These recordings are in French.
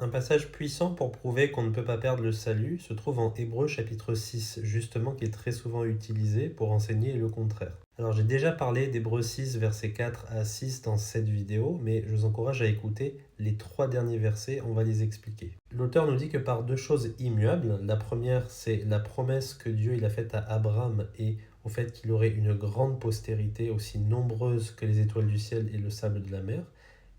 Un passage puissant pour prouver qu'on ne peut pas perdre le salut se trouve en Hébreux chapitre 6, justement qui est très souvent utilisé pour enseigner le contraire. Alors j'ai déjà parlé d'Hébreux 6, versets 4 à 6 dans cette vidéo, mais je vous encourage à écouter les 3 derniers versets, on va les expliquer. L'auteur nous dit que par 2 choses immuables, la première c'est la promesse que Dieu il a faite à Abraham et au fait qu'il aurait une grande postérité aussi nombreuse que les étoiles du ciel et le sable de la mer.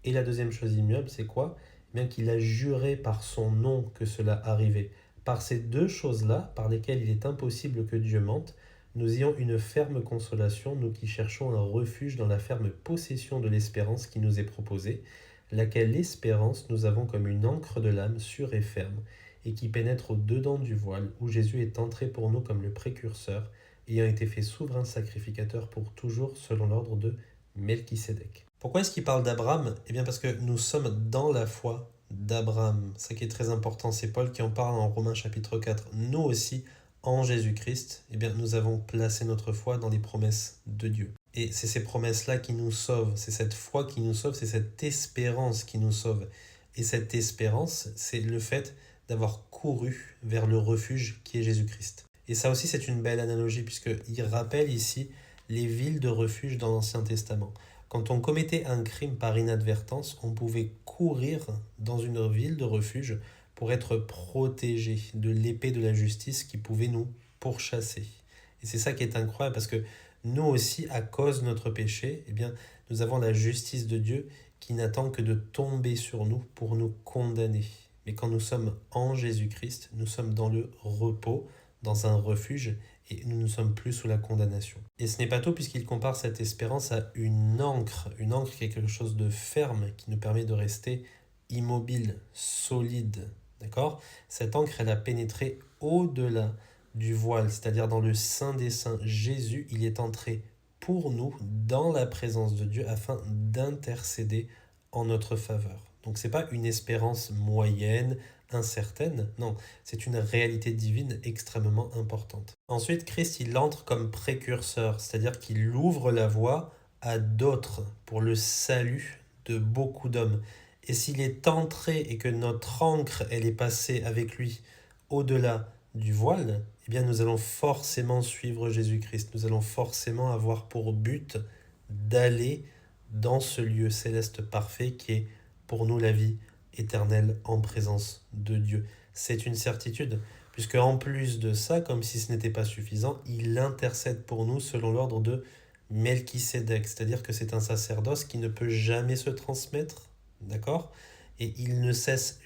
Et la deuxième chose immuable c'est quoi? Bien qu'il a juré par son nom que cela arrivait. Par ces 2 choses-là, par lesquelles il est impossible que Dieu mente, nous ayons une ferme consolation, nous qui cherchons un refuge dans la ferme possession de l'espérance qui nous est proposée, laquelle espérance nous avons comme une encre de l'âme sûre et ferme, et qui pénètre au-dedans du voile, où Jésus est entré pour nous comme le précurseur, ayant été fait souverain sacrificateur pour toujours selon l'ordre de Melchisédek. Pourquoi est-ce qu'il parle d'Abraham? Eh bien parce que nous sommes dans la foi d'Abraham. Ça qui est très important, c'est Paul qui en parle en Romains chapitre 4. Nous aussi, en Jésus-Christ, eh bien nous avons placé notre foi dans les promesses de Dieu. Et c'est ces promesses-là qui nous sauvent, c'est cette foi qui nous sauve, c'est cette espérance qui nous sauve. Et cette espérance, c'est le fait d'avoir couru vers le refuge qui est Jésus-Christ. Et ça aussi, c'est une belle analogie, puisqu'il rappelle ici les villes de refuge dans l'Ancien Testament. Quand on commettait un crime par inadvertance, on pouvait courir dans une ville de refuge pour être protégé de l'épée de la justice qui pouvait nous pourchasser. Et c'est ça qui est incroyable parce que nous aussi, à cause de notre péché, eh bien, nous avons la justice de Dieu qui n'attend que de tomber sur nous pour nous condamner. Mais quand nous sommes en Jésus-Christ, nous sommes dans le repos, dans un refuge, et nous ne sommes plus sous la condamnation. Et ce n'est pas tout puisqu'il compare cette espérance à une encre qui est quelque chose de ferme, qui nous permet de rester immobile, solide. D'accord? Cette encre, elle a pénétré au-delà du voile, c'est-à-dire dans le Saint des Saints. Jésus, il est entré pour nous dans la présence de Dieu afin d'intercéder en notre faveur. Donc c'est pas une espérance moyenne, incertaine, non, c'est une réalité divine extrêmement importante. Ensuite, Christ, il entre comme précurseur, c'est-à-dire qu'il ouvre la voie à d'autres pour le salut de beaucoup d'hommes. Et s'il est entré et que notre encre, elle est passée avec lui au-delà du voile, eh bien nous allons forcément suivre Jésus-Christ. Nous allons forcément avoir pour but d'aller dans ce lieu céleste parfait qui est pour nous la vie éternelle en présence de Dieu. C'est une certitude, puisque en plus de ça, comme si ce n'était pas suffisant, il intercède pour nous selon l'ordre de Melchisédek, c'est-à-dire que c'est un sacerdoce qui ne peut jamais se transmettre, d'accord? Et il ne cesse